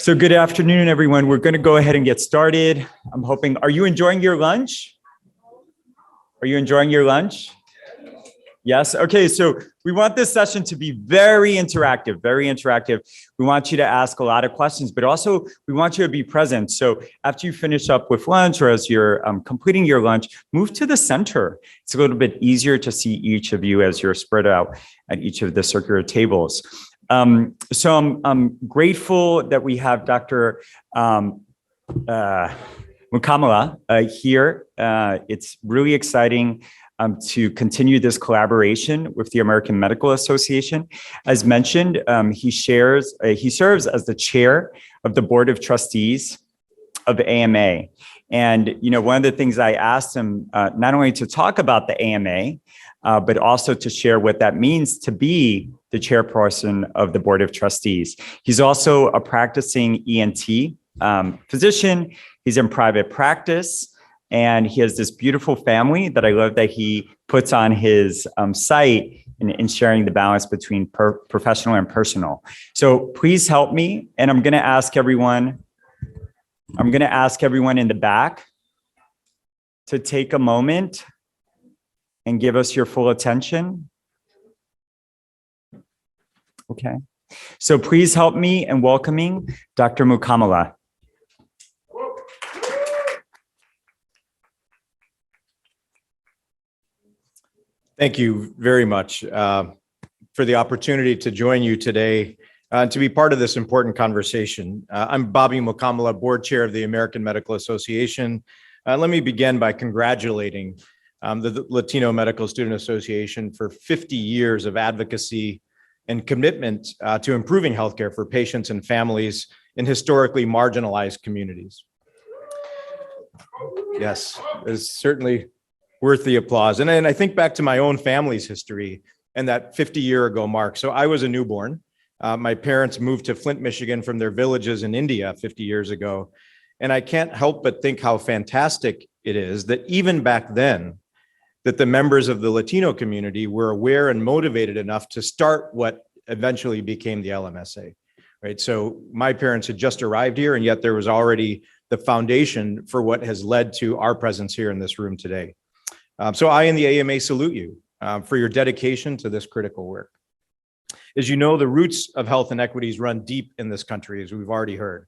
So good afternoon, everyone. We're going to go ahead and get started. I'm hoping, are you enjoying your lunch? Are you enjoying your lunch? Yes. Okay. So we want this session to be very interactive, very interactive. We want you to ask a lot of questions, but also we want you to be present. So after you finish up with lunch or as you're completing your lunch, move to the center. It's a little bit easier to see each of you as you're spread out at each of the circular tables. So I'm grateful that we have Dr. Mukamala here. It's really exciting to continue this collaboration with the American Medical Association. As mentioned, he serves as the chair of the Board of Trustees of AMA. And one of the things I asked him, not only to talk about the AMA, but also to share what that means to be the chairperson of the Board of Trustees. He's also a practicing ENT physician. He's in private practice, and he has this beautiful family that I love that he puts on his site in sharing the balance between professional and personal. So please help me, and I'm going to ask everyone in the back to take a moment and give us your full attention. Okay. So please help me in welcoming Dr. Mukamala. Thank you very much for the opportunity to join you today to be part of this important conversation. I'm Bobby Mukamala, board chair of the American Medical Association. Let me begin by congratulating the Latino Medical Student Association for 50 years of advocacy and commitment to improving healthcare for patients and families in historically marginalized communities. Yes, it's certainly worth the applause. And I think back to my own family's history and that 50-year-ago mark. So I was a newborn. My parents moved to Flint, Michigan from their villages in India 50 years ago. And I can't help but think how fantastic it is that even back then, that the members of the Latino community were aware and motivated enough to start what eventually became the LMSA, right? So my parents had just arrived here, and yet there was already the foundation for what has led to our presence here in this room today. So I and the AMA salute you for your dedication to this critical work. As you know, the roots of health inequities run deep in this country, as we've already heard.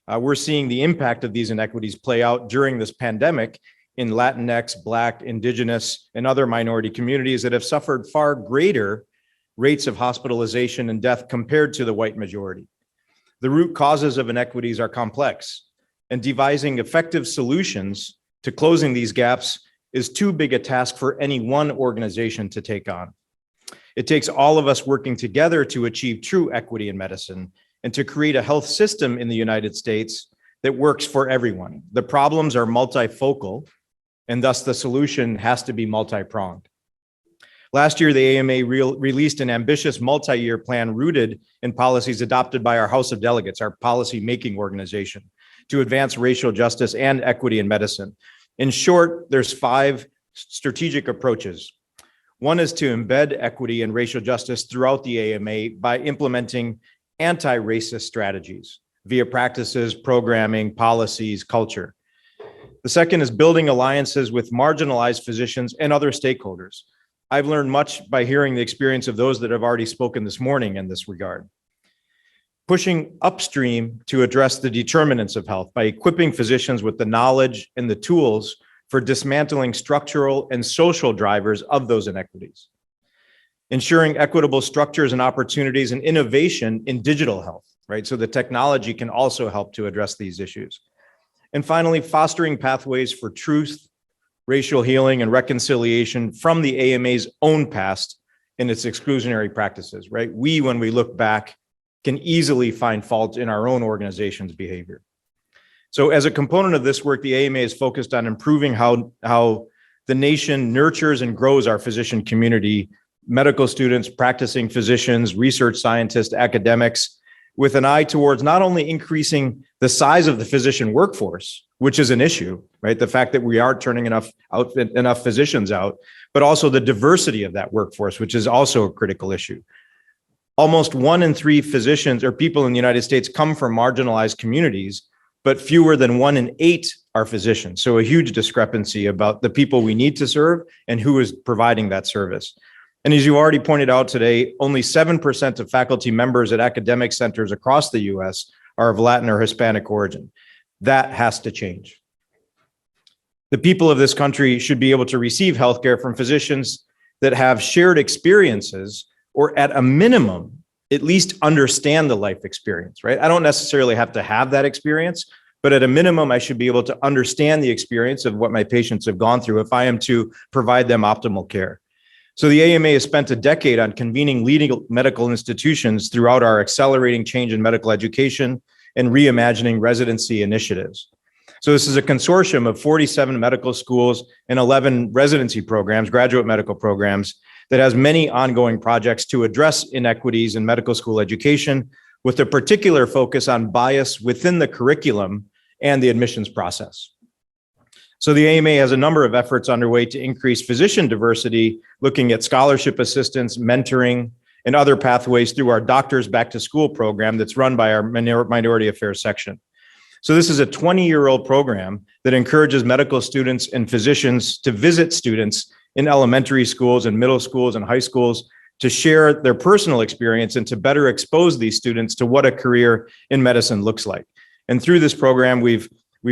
We're seeing the impact of these inequities play out during this pandemic in Latinx, Black, Indigenous, and other minority communities that have suffered far greater rates of hospitalization and death compared to the white majority. The root causes of inequities are complex, and devising effective solutions to closing these gaps is too big a task for any one organization to take on. It takes all of us working together to achieve true equity in medicine and to create a health system in the United States that works for everyone. The problems are multifocal, and thus the solution has to be multi-pronged. Last year, the AMA released an ambitious multi-year plan rooted in policies adopted by our House of Delegates, our policy-making organization, to advance racial justice and equity in medicine. In short, there's 5 strategic approaches. One is to embed equity and racial justice throughout the AMA by implementing anti-racist strategies via practices, programming, policies, culture. The second is building alliances with marginalized physicians and other stakeholders. I've learned much by hearing the experience of those that have already spoken this morning in this regard. Pushing upstream to address the determinants of health by equipping physicians with the knowledge and the tools for dismantling structural and social drivers of those inequities. Ensuring equitable structures and opportunities and innovation in digital health, right? So the technology can also help to address these issues. And finally, fostering pathways for truth, racial healing, and reconciliation from the AMA's own past in its exclusionary practices, right? We, when we look back, can easily find fault in our own organization's behavior. So as a component of this work, the AMA is focused on improving how the nation nurtures and grows our physician community, medical students, practicing physicians, research scientists, academics, with an eye towards not only increasing the size of the physician workforce, which is an issue, right? The fact that we are turning enough physicians out, but also the diversity of that workforce, which is also a critical issue. Almost 1 in 3 physicians or people in the United States come from marginalized communities, but fewer than 1 in 8 are physicians. So a huge discrepancy about the people we need to serve and who is providing that service. And as you already pointed out today, only 7% of faculty members at academic centers across the US are of Latin or Hispanic origin. That has to change. The people of this country should be able to receive healthcare from physicians that have shared experiences, or at a minimum, at least understand the life experience, right? I don't necessarily have to have that experience, but at a minimum, I should be able to understand the experience of what my patients have gone through if I am to provide them optimal care. So the AMA has spent a decade on convening leading medical institutions throughout our Accelerating Change in Medical Education and Reimagining Residency initiatives. So this is a consortium of 47 medical schools and 11 residency programs, graduate medical programs, that has many ongoing projects to address inequities in medical school education, with a particular focus on bias within the curriculum and the admissions process. So the AMA has a number of efforts underway to increase physician diversity, looking at scholarship assistance, mentoring, and other pathways through our Doctors Back to School program that's run by our Minority Affairs section. So this is a 20-year-old program that encourages medical students and physicians to visit students in elementary schools and middle schools and high schools to share their personal experience and to better expose these students to what a career in medicine looks like. And through this program, we've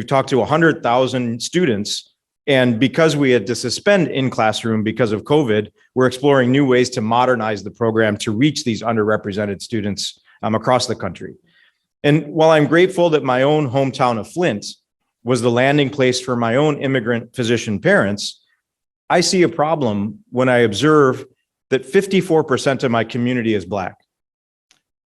talked to 100,000 students. And because we had to suspend in-classroom because of COVID, we're exploring new ways to modernize the program to reach these underrepresented students across the country. And while I'm grateful that my own hometown of Flint was the landing place for my own immigrant physician parents, I see a problem when I observe that 54% of my community is Black,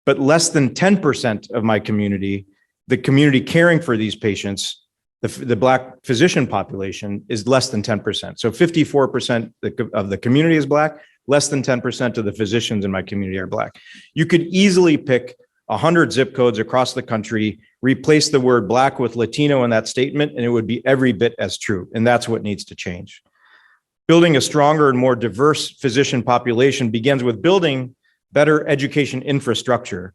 but less than 10% of my community, the community caring for these patients, the Black physician population, is less than 10%. So 54% of the community is Black, less than 10% of the physicians in my community are Black. You could easily pick 100 zip codes across the country, replace the word Black with Latino in that statement, and it would be every bit as true. And that's what needs to change. Building a stronger and more diverse physician population begins with building better education infrastructure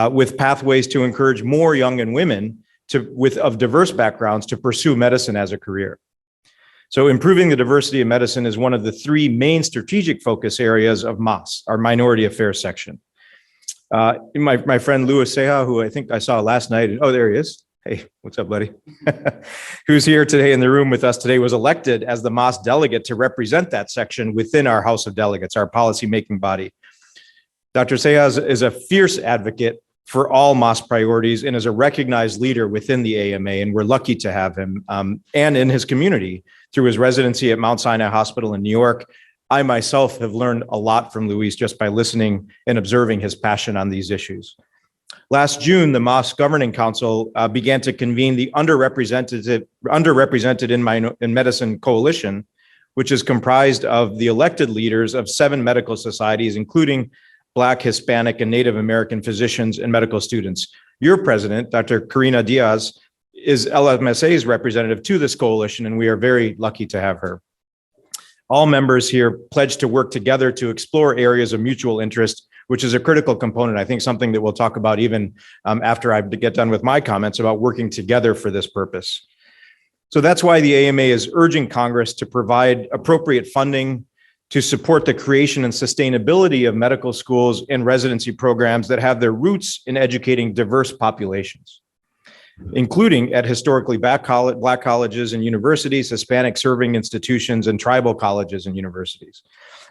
with pathways to encourage more young and women of diverse backgrounds to pursue medicine as a career. So improving the diversity of medicine is one of the 3 main strategic focus areas of MAS, our Minority Affairs section. My friend Louis Seha, who I think I saw last night, oh, there he is. Hey, what's up, buddy? Who's here today in the room with us today, was elected as the MAS delegate to represent that section within our House of Delegates, our policymaking body. Dr. Seha is a fierce advocate for all MAS priorities and is a recognized leader within the AMA, and we're lucky to have him and in his community through his residency at Mount Sinai Hospital in New York. I myself have learned a lot from Luis just by listening and observing his passion on these issues. Last June, the MAS Governing Council began to convene the Underrepresented in Medicine Coalition, which is comprised of the elected leaders of 7 medical societies, including Black, Hispanic, and Native American physicians and medical students. Your president, Dr. Karina Diaz, is LMSA's representative to this coalition, and we are very lucky to have her. All members here pledged to work together to explore areas of mutual interest, which is a critical component. I think something that we'll talk about even after I get done with my comments about working together for this purpose. So that's why the AMA is urging Congress to provide appropriate funding to support the creation and sustainability of medical schools and residency programs that have their roots in educating diverse populations, including at historically Black colleges and universities, Hispanic serving institutions, and tribal colleges and universities.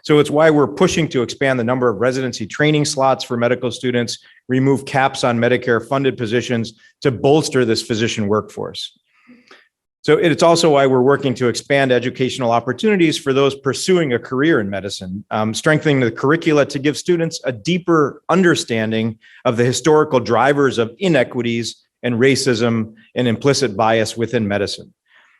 So it's why we're pushing to expand the number of residency training slots for medical students, remove caps on Medicare funded positions to bolster this physician workforce. So it's also why we're working to expand educational opportunities for those pursuing a career in medicine, strengthening the curricula to give students a deeper understanding of the historical drivers of inequities and racism and implicit bias within medicine.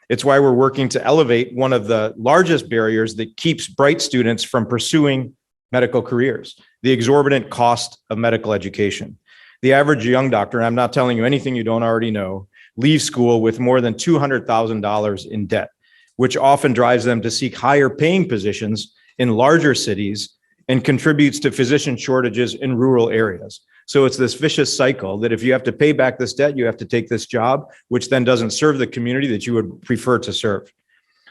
It's why we're working to elevate one of the largest barriers that keeps bright students from pursuing medical careers, the exorbitant cost of medical education. The average young doctor, and I'm not telling you anything you don't already know, leaves school with more than $200,000 in debt, which often drives them to seek higher paying positions in larger cities and contributes to physician shortages in rural areas. So it's this vicious cycle that if you have to pay back this debt, you have to take this job, which then doesn't serve the community that you would prefer to serve.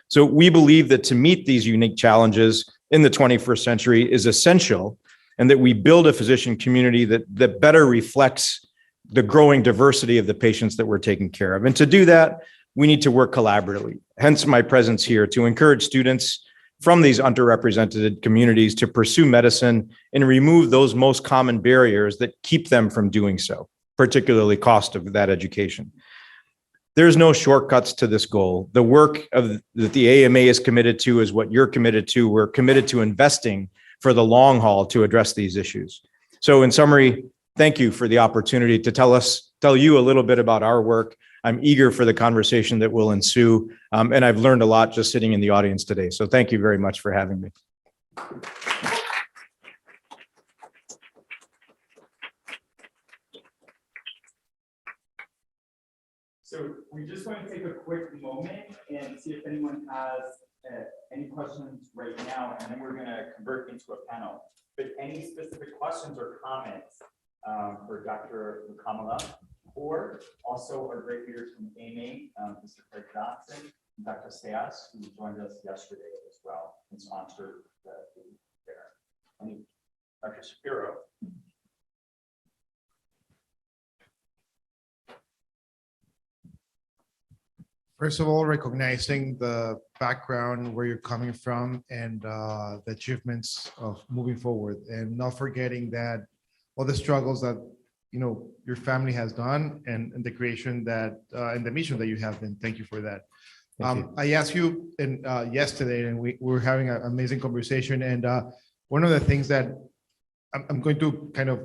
So we believe that to meet these unique challenges in the 21st century is essential, and that we build a physician community that better reflects the growing diversity of the patients that we're taking care of. And to do that, we need to work collaboratively. Hence my presence here to encourage students from these underrepresented communities to pursue medicine and remove those most common barriers that keep them from doing so, particularly cost of that education. There's no shortcuts to this goal. The work that the AMA is committed to is what you're committed to. We're committed to investing for the long haul to address these issues. So in summary, thank you for the opportunity to tell you a little bit about our work. I'm eager for the conversation that will ensue. And I've learned a lot just sitting in the audience today. So thank you very much for having me. So we just want to take a quick moment and see if anyone has any questions right now, and then we're going to convert into a panel. But any specific questions or comments for Dr. Kamala, or also our great leaders from AMA, Mr. Craig Johnson, and Dr. Seas, who joined us yesterday as well and sponsored the fair. Dr. Shapiro. First of all, recognizing the background where you're coming from and the achievements of moving forward, and not forgetting that all the struggles that your family has done and the creation that and the mission that you have been. Thank you for that. I asked you yesterday, and we were having an amazing conversation. And one of the things that I'm going to kind of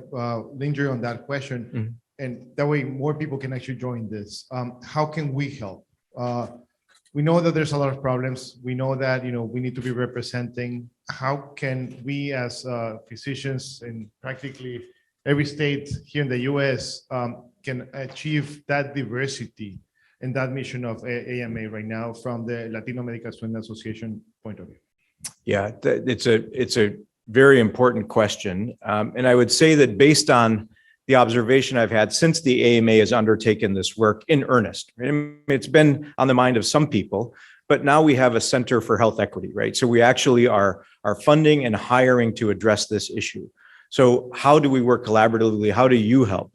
linger on that question, and that way more people can actually join this. How can we help? We know that there's a lot of problems. We know that we need to be representing. How can we as physicians in practically every state here in the US can achieve that diversity and that mission of AMA right now from the Latino Medical Student Association point of view? Yeah, it's a very important question. And I would say that based on the observation I've had since the AMA has undertaken this work in earnest, right? I mean, it's been on the mind of some people, but now we have a Center for Health Equity, right? So we actually are funding and hiring to address this issue. So how do we work collaboratively? How do you help?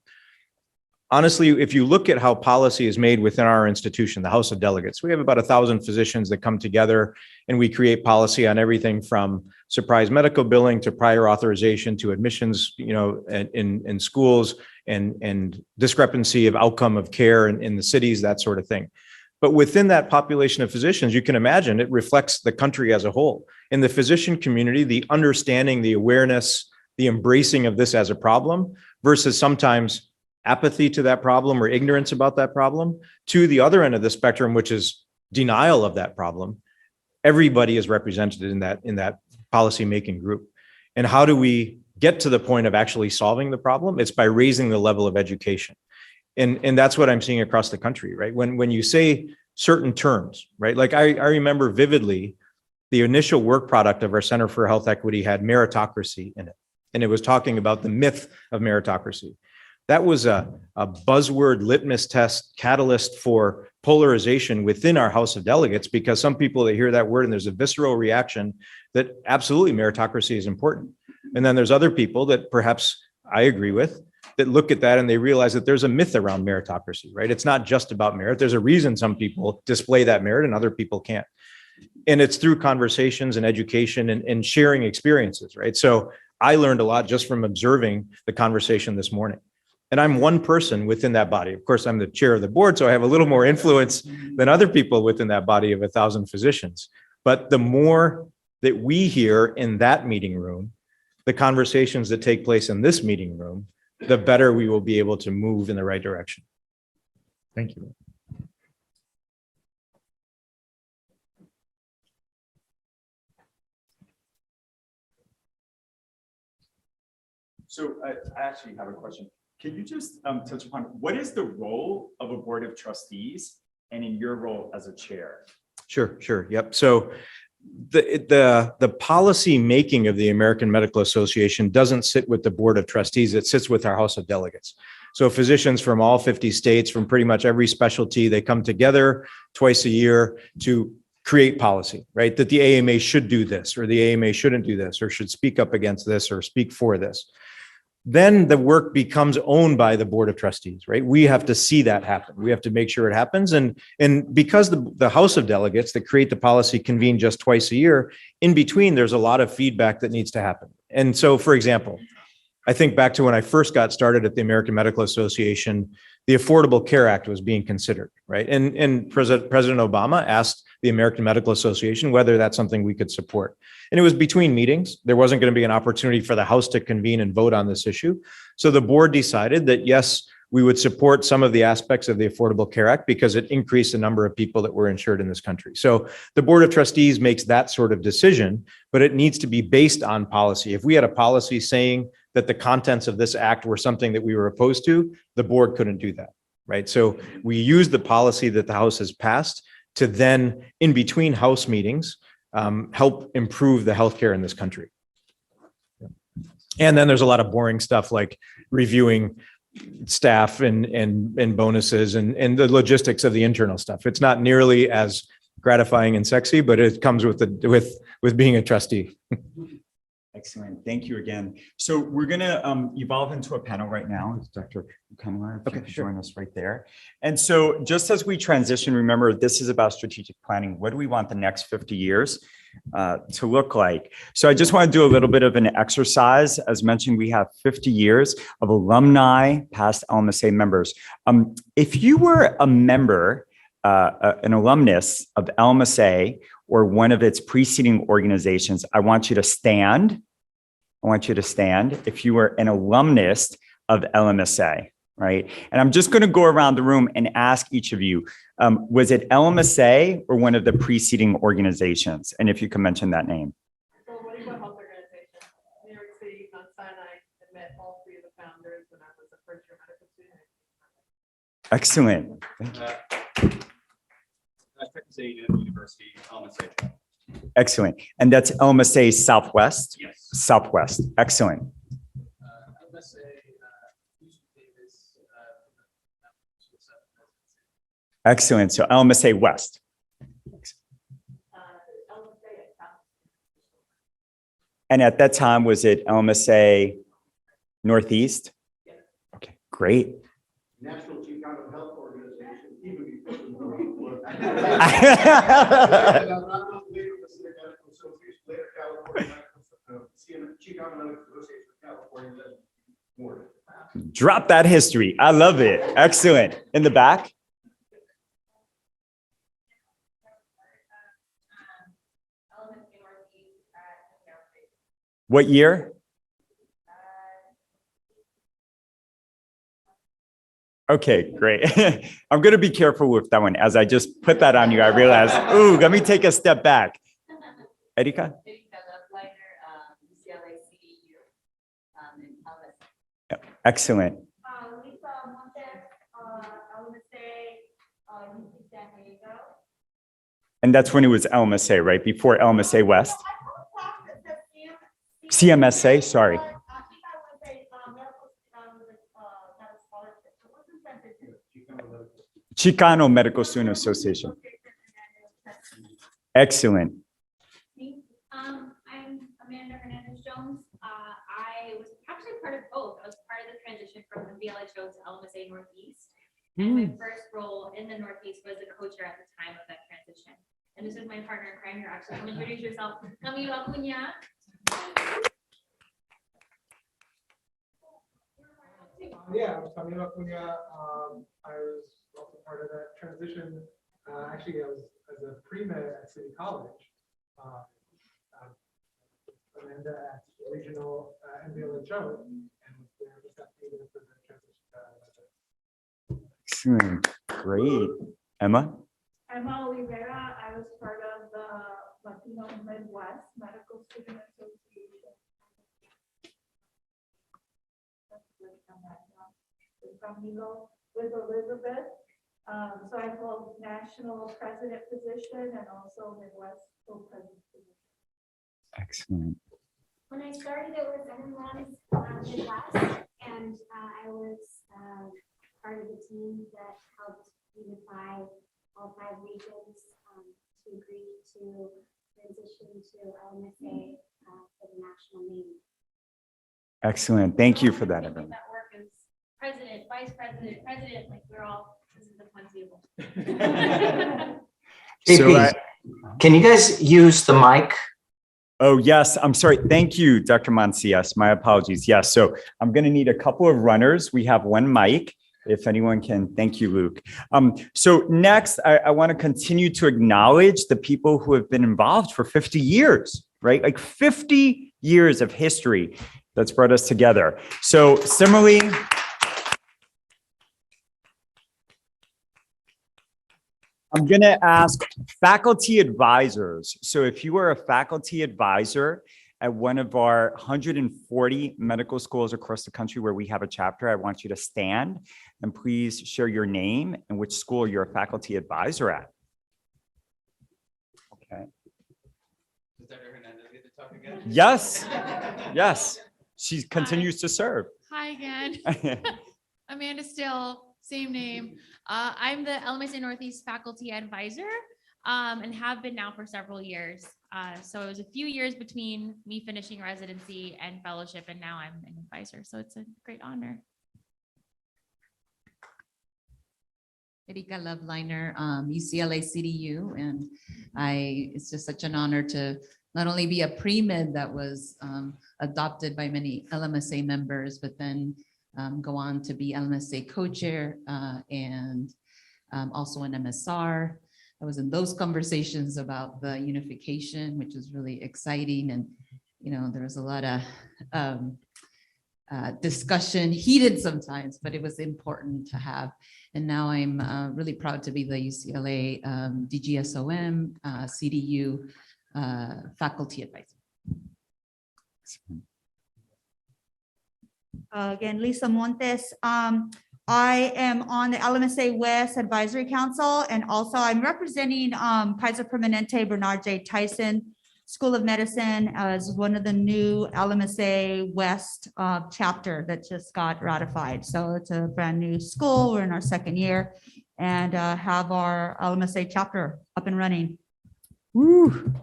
Honestly, if you look at how policy is made within our institution, the House of Delegates, we have about 1,000 physicians that come together and we create policy on everything from surprise medical billing to prior authorization to admissions, in schools and discrepancy of outcome of care in the cities, that sort of thing. But within that population of physicians, you can imagine it reflects the country as a whole. In the physician community, the understanding, the awareness, the embracing of this as a problem versus sometimes apathy to that problem or ignorance about that problem, to the other end of the spectrum, which is denial of that problem. Everybody is represented in that policy-making group. And how do we get to the point of actually solving the problem? It's by raising the level of education. And that's what I'm seeing across the country, right? When you say certain terms, right? Like I remember vividly, the initial work product of our Center for Health Equity had meritocracy in it. And it was talking about the myth of meritocracy. That was a buzzword litmus test catalyst for polarization within our House of Delegates, because some people, they hear that word and there's a visceral reaction that absolutely meritocracy is important. And then there's other people that perhaps I agree with that look at that and they realize that there's a myth around meritocracy, right? It's not just about merit. There's a reason some people display that merit and other people can't. And it's through conversations and education and sharing experiences, right? So I learned a lot just from observing the conversation this morning. And I'm one person within that body. Of course, I'm the chair of the board, so I have a little more influence than other people within that body of 1,000 physicians. But the more that we hear in that meeting room, the conversations that take place in this meeting room, the better we will be able to move in the right direction. Thank you. So I actually have a question. Can you just touch upon what is the role of a board of trustees and in your role as a chair? Sure. Yep. So the policy making of the American Medical Association doesn't sit with the Board of Trustees. It sits with our House of Delegates. So physicians from all 50 states, from pretty much every specialty, they come together twice a year to create policy, right? That the AMA should do this, or the AMA shouldn't do this, or should speak up against this, or speak for this. Then the work becomes owned by the Board of Trustees, right? We have to see that happen. We have to make sure it happens. And because the House of Delegates that create the policy convene just twice a year, in between, there's a lot of feedback that needs to happen. And so, for example, I think back to when I first got started at the American Medical Association, the Affordable Care Act was being considered, right? And President Obama asked the American Medical Association whether that's something we could support. And it was between meetings. There wasn't going to be an opportunity for the House to convene and vote on this issue. So the board decided that, yes, we would support some of the aspects of the Affordable Care Act because it increased the number of people that were insured in this country. So the Board of Trustees makes that sort of decision, but it needs to be based on policy. If we had a policy saying that the contents of this act were something that we were opposed to, the board couldn't do that, right? So we use the policy that the House has passed to then, in between House meetings, help improve the healthcare in this country. And then there's a lot of boring stuff like reviewing staff and bonuses and the logistics of the internal stuff. It's not nearly as gratifying and sexy, but it comes with being a trustee. Excellent. Thank you again. So we're going to evolve into a panel right now. Dr. Kamala, if you could join us right there. And so just as we transition, remember, this is about strategic planning. What do we want the next 50 years to look like? So I just want to do a little bit of an exercise. As mentioned, we have 50 years of alumni, past LMSA members. If you were a member, an alumnus of LMSA or one of its preceding organizations, I want you to stand. I want you to stand if you were an alumnus of LMSA, right? And I'm just going to go around the room and ask each of you, was it LMSA or one of the preceding organizations? And if you can mention that name. So what about health organization? New York City, Mount Sinai, I met all three of the founders when I was a first-year medical student. Excellent. Texas A&M University, LMSA. Excellent. And that's LMSA Southwest? Yes. Southwest. Excellent. LMSA, Davis, Excellent. So LMSA West. And at that time, was it LMSA Northeast? Okay, great. National Chicano Health Organization, even before the later California, Chicano Medical Association of California, more. Drop that history. I love it. Excellent. In the back. What year? Okay, great. I'm going to be careful with that one. As I just put that on you, I realized, ooh, let me take a step back. Erika? Excellent. And that's when it was LMSA, right? Before LMSA West? CMSA, sorry. Chicano Medical Student Association. Excellent. I'm Amanda Hernandez-Jones. I was actually part of both. I was part of the transition from the VLHO to LMSA Northeast. And my first role in the Northeast was a co-chair at the time of that transition. And this is my partner in crime here. Actually, come introduce yourself. Camilo Acuña. Yeah, I'm Camilo Acuña. I was also part of that transition. Actually, I was as a pre-med at City College. Amanda at regional MBLHO, and there was that meeting for the transition. Excellent. Great. Emma? Emma Oliveira, I was part of the Latino Midwest Medical Student Association. With Camilo, with Elizabeth, So I hold national president position and also Midwest co-president position. Excellent. When I started, it was everyone's Midwest, and I was part of the team that helped unify all 5 regions to agree to transition to LMSA for the national name. Excellent. Thank you for that, Making everyone. that work as president, vice president, president, like we're all, this is the fun table. So JP, can you guys use the mic? Oh, yes. I'm sorry. Thank you, Dr. Mancias. My apologies. Yes. So I'm going to need a couple of runners. We have one mic. If anyone can, thank you, Luke. So next, I want to continue to acknowledge the people who have been involved for 50 years, right? Like 50 years of history that's brought us together. So similarly, I'm going to ask faculty advisors. So if you are a faculty advisor at one of our 140 medical schools across the country where we have a chapter, I want you to stand and please share your name and which school you're a faculty advisor at. Okay. Does Dr. Hernandez get to talk again? Yes. Yes. She continues to serve. Hi again. Amanda Still, same name. I'm the LMSA Northeast faculty advisor and have been now for several years. So it was a few years between me finishing residency and fellowship, and now I'm an advisor. So it's a great honor. Erika Loveliner, UCLA CDU, and it's just such an honor to not only be a pre-med that was adopted by many LMSA members, but then go on to be LMSA co-chair and also an MSR. I was in those conversations about the unification, which is really exciting. And, you know, there was a lot of discussion, heated sometimes, but it was important to have. And now I'm really proud to be the UCLA DGSOM CDU faculty advisor. Again, Lisa Montes. I am on the LMSA West Advisory Council, and also I'm representing Kaiser Permanente Bernard J. Tyson School of Medicine as one of the new LMSA West chapter that just got ratified. So it's a brand new school. We're in our 2nd year and have our LMSA chapter up and running. Woo.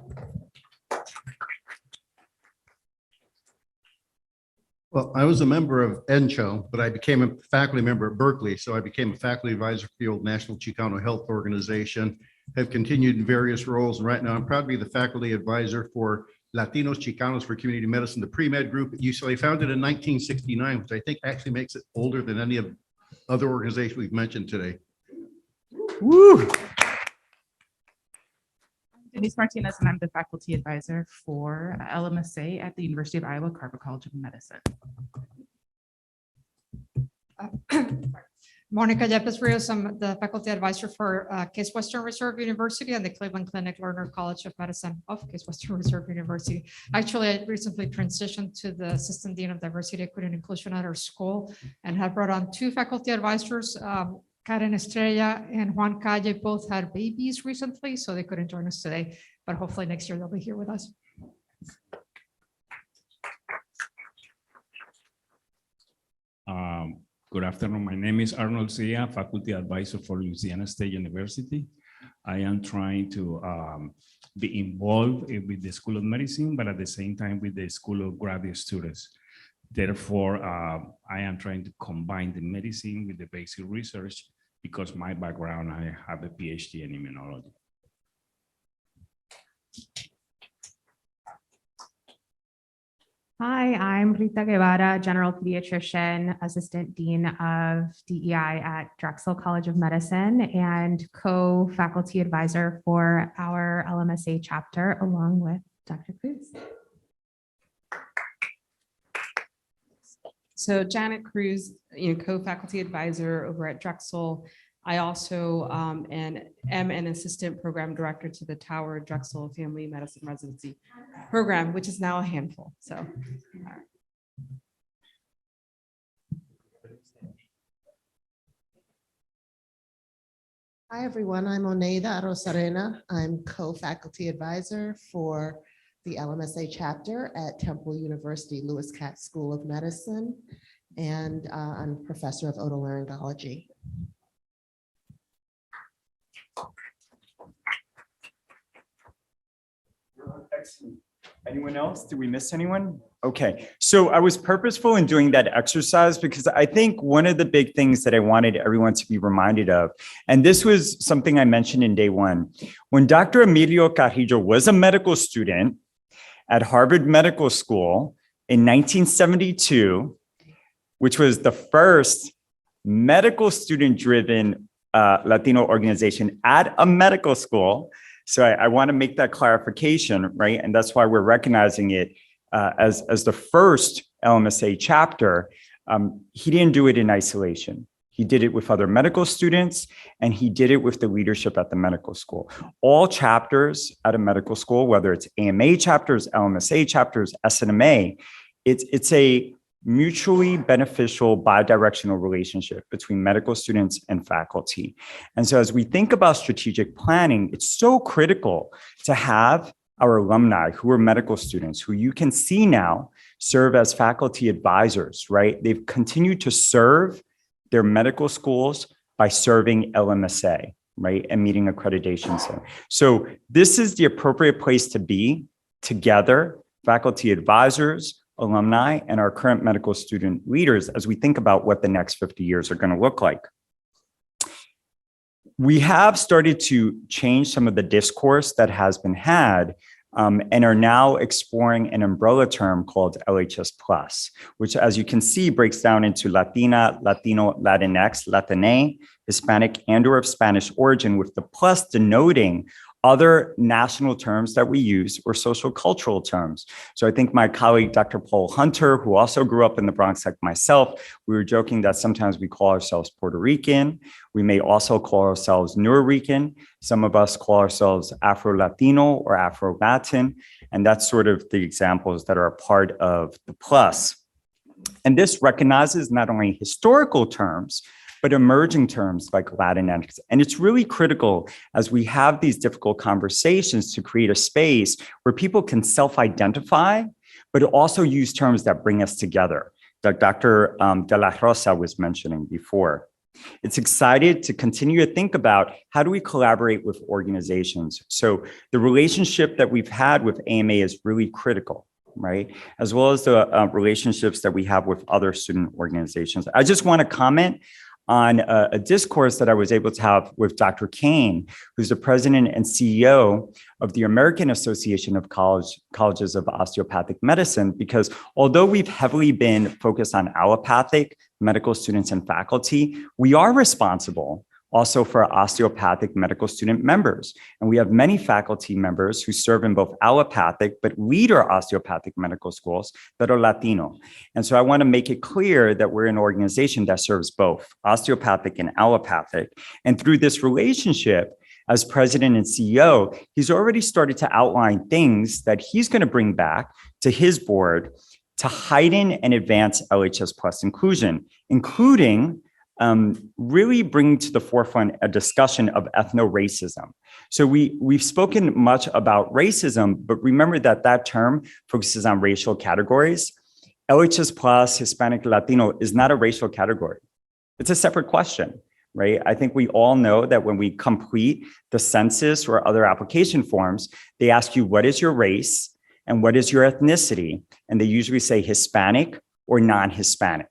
Well, I was a member of NCHO, but I became a faculty member at Berkeley. So I became a faculty advisor for the old National Chicano Health Organization, have continued in various roles. And right now I'm proud to be the faculty advisor for Latinos Chicanos for Community Medicine, the pre-med group at UCLA, founded in 1969, which I think actually makes it older than any of other organizations we've mentioned today. Woo. Denise Martinez, and I'm the faculty advisor for LMSA at the University of Iowa Carver College of Medicine. Monica Yepes Rios, I'm the faculty advisor for Case Western Reserve University and the Cleveland Clinic Lerner College of Medicine of Case Western Reserve University. Actually, I recently transitioned to the Assistant Dean of Diversity, Equity, and Inclusion at our school and have brought on 2 faculty advisors. Karen Estrella and Juan Calle both had babies recently, so they couldn't join us today, but hopefully next year they'll be here with us. Good afternoon. My name is Arnold Zia, faculty advisor for Louisiana State University. I am trying to be involved with the School of Medicine, but at the same time with the School of Graduate Students. Therefore, I am trying to combine the medicine with the basic research because my background, I have a PhD in immunology. Hi, I'm Rita Guevara, general pediatrician, assistant dean of DEI at Drexel College of Medicine, and co-faculty advisor for our LMSA chapter, along with Dr. Cruz. So Janet Cruz, co-faculty advisor over at Drexel. I also am an assistant program director to the Tower Drexel Family Medicine Residency Program, which is now a handful. So. Hi, everyone. I'm Oneida Rosarena. I'm co-faculty advisor for the LMSA chapter at Temple University Lewis Katz School of Medicine, and I'm professor of otolaryngology. Excellent. Anyone else? Did we miss anyone? Okay, so I was purposeful in doing that exercise because I think one of the big things that I wanted everyone to be reminded of, and this was something I mentioned in day one, when Dr. Emilio Carrillo was a medical student at Harvard Medical School in 1972, which was the first medical student-driven Latino organization at a medical school. So I want to make that clarification, right? And that's why we're recognizing it as the first LMSA chapter. He didn't do it in isolation. He did it with other medical students, and he did it with the leadership at the medical school. All chapters at a medical school, whether it's AMA chapters, LMSA chapters, SNMA, it's a mutually beneficial bidirectional relationship between medical students and faculty. And so as we think about strategic planning, it's so critical to have our alumni who are medical students, who you can see now serve as faculty advisors, right? They've continued to serve their medical schools by serving LMSA, right? And meeting accreditation. So this is the appropriate place to be together, faculty advisors, alumni, and our current medical student leaders as we think about what the next 50 years are going to look like. We have started to change some of the discourse that has been had and are now exploring an umbrella term called LHS Plus, which, as you can see, breaks down into Latina, Latino, Latinx, Latine, Hispanic, and/or of Spanish origin, with the plus denoting other national terms that we use or social cultural terms. So I think my colleague, Dr. Paul Hunter, who also grew up in the Bronx like myself, we were joking that sometimes we call ourselves Puerto Rican. We may also call ourselves Nuyorican. Some of us call ourselves Afro-Latino or Afro-Latin. And that's sort of the examples that are a part of the plus. And this recognizes not only historical terms, but emerging terms like Latinx. And it's really critical as we have these difficult conversations to create a space where people can self-identify, but also use terms that bring us together, that Dr. De La Rosa was mentioning before. It's excited to continue to think about how do we collaborate with organizations. So the relationship that we've had with AMA is really critical, right? As well as the relationships that we have with other student organizations. I just want to comment on a discourse that I was able to have with Dr. Kane, who's the president and CEO of the American Association of Colleges of Osteopathic Medicine, because although we've heavily been focused on allopathic medical students and faculty, we are responsible also for osteopathic medical student members. And we have many faculty members who serve in both allopathic, but lead our osteopathic medical schools that are Latino. And so I want to make it clear that we're an organization that serves both osteopathic and allopathic. And through this relationship, as president and CEO, he's already started to outline things that he's going to bring back to his board to heighten and advance LHS Plus inclusion, including really bring to the forefront a discussion of ethno-racism. So we've spoken much about racism, but remember that that term focuses on racial categories. LHS Plus, Hispanic, Latino is not a racial category. It's a separate question, right? I think we all know that when we complete the census or other application forms, they ask you, what is your race and what is your ethnicity? And they usually say Hispanic or non-Hispanic.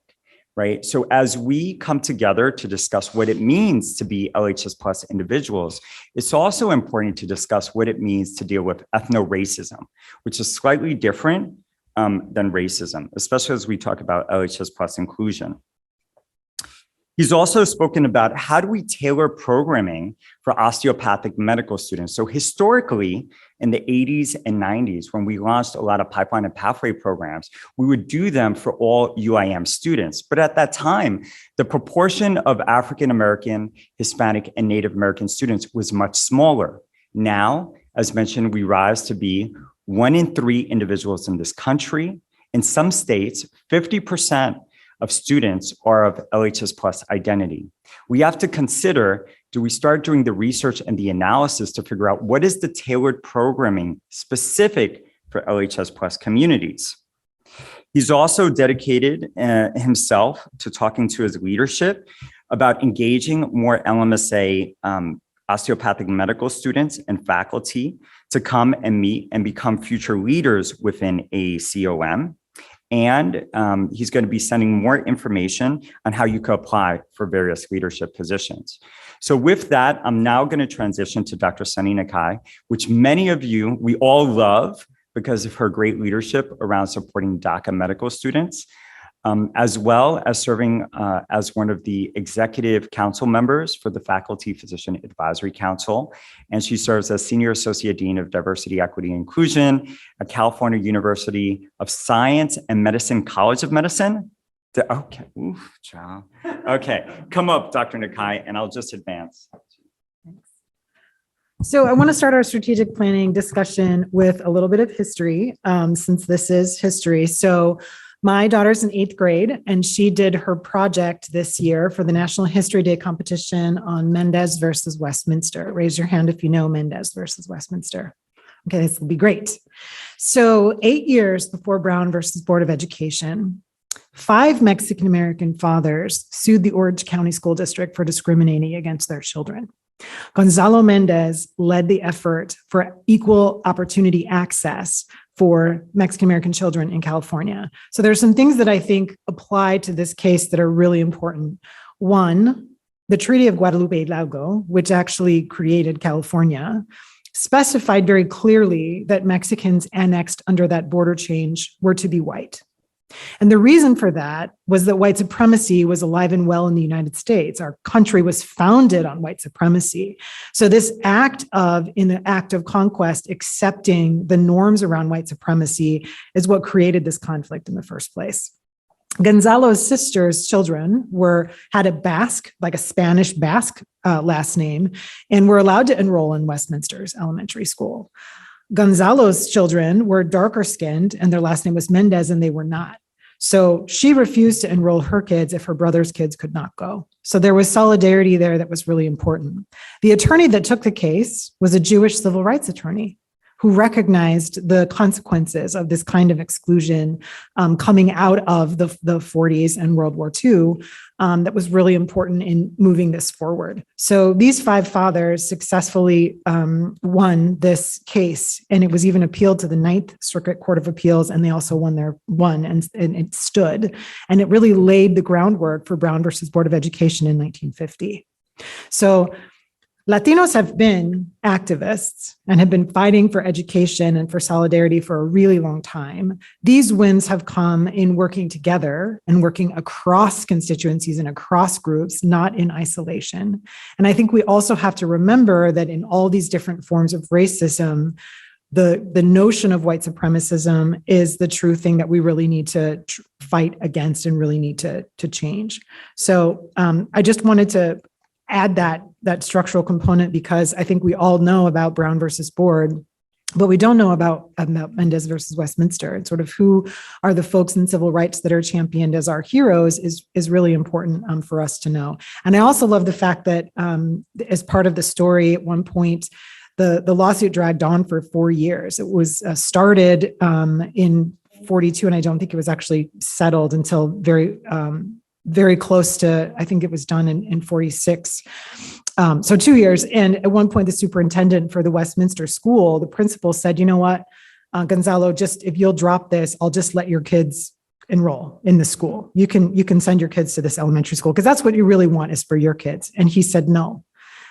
Right. So as we come together to discuss what it means to be LHS Plus individuals, it's also important to discuss what it means to deal with ethno-racism, which is slightly different than racism, especially as we talk about LHS Plus inclusion. He's also spoken about how do we tailor programming for osteopathic medical students. So historically, in the 80s and 90s, when we launched a lot of pipeline and pathway programs, we would do them for all UIM students. But at that time, the proportion of African-American, Hispanic, and Native American students was much smaller. Now, as mentioned, we rise to be 1 in 3 individuals in this country. In some states, 50% of students are of LHS Plus identity. We have to consider, do we start doing the research and the analysis to figure out what is the tailored programming specific for LHS Plus communities? He's also dedicated himself to talking to his leadership about engaging more LMSA osteopathic medical students and faculty to come and meet and become future leaders within AACOM. And he's going to be sending more information on how you can apply for various leadership positions. So with that, I'm now going to transition to Dr. Sunny Nakai, which many of you, we all love because of her great leadership around supporting DACA medical students, as well as serving as one of the executive council members for the Faculty Physician Advisory Council. And she serves as Senior Associate Dean of Diversity, Equity, and Inclusion at California University of Science and Medicine College of Medicine. Okay, oof, child. Okay, come up, Dr. Nakai, and I'll just advance. So I want to start our strategic planning discussion with a little bit of history, since this is history. So my daughter's in 8th grade, and she did her project this year for the National History Day competition on Mendez versus Westminster. Raise your hand if you know Mendez versus Westminster. Okay, this will be great. So 8 years before Brown versus Board of Education, 5 Mexican-American fathers sued the Orange County School District for discriminating against their children. Gonzalo Mendez led the effort for equal opportunity access for Mexican-American children in California. So there's some things that I think apply to this case that are really important. One, the Treaty of Guadalupe Hidalgo, which actually created California, specified very clearly that Mexicans annexed under that border change were to be white. And the reason for that was that white supremacy was alive and well in the United States. Our country was founded on white supremacy. So this in the act of conquest, accepting the norms around white supremacy is what created this conflict in the first place. Gonzalo's sister's children had a Basque, like a Spanish Basque last name, and were allowed to enroll in Westminster's elementary school. Gonzalo's children were darker skinned and their last name was Mendez, and they were not. So she refused to enroll her kids if her brother's kids could not go. So there was solidarity there that was really important. The attorney that took the case was a Jewish civil rights attorney who recognized the consequences of this kind of exclusion coming out of the 40s and World War II that was really important in moving this forward. So these 5 fathers successfully won this case, and it was even appealed to the 9th Circuit Court of Appeals, and they also won and it stood. And it really laid the groundwork for Brown versus Board of Education in 1950. So Latinos have been activists and have been fighting for education and for solidarity for a really long time. These wins have come in working together and working across constituencies and across groups, not in isolation. And I think we also have to remember that in all these different forms of racism, the notion of white supremacism is the true thing that we really need to fight against and really need to change. So I just wanted to add that structural component because I think we all know about Brown versus Board, but we don't know about Mendez versus Westminster. And sort of who are the folks in civil rights that are championed as our heroes is really important for us to know. And I also love the fact that as part of the story, at one point, the lawsuit dragged on for 4 years. It was started in 42, and I don't think it was actually settled until very close to, I think it was done in 46. So 2 years. And at one point, the superintendent for the Westminster school, the principal said, you know what, Gonzalo, just if you'll drop this, I'll just let your kids enroll in the school. You can send your kids to this elementary school because that's what you really want is for your kids. And he said, no,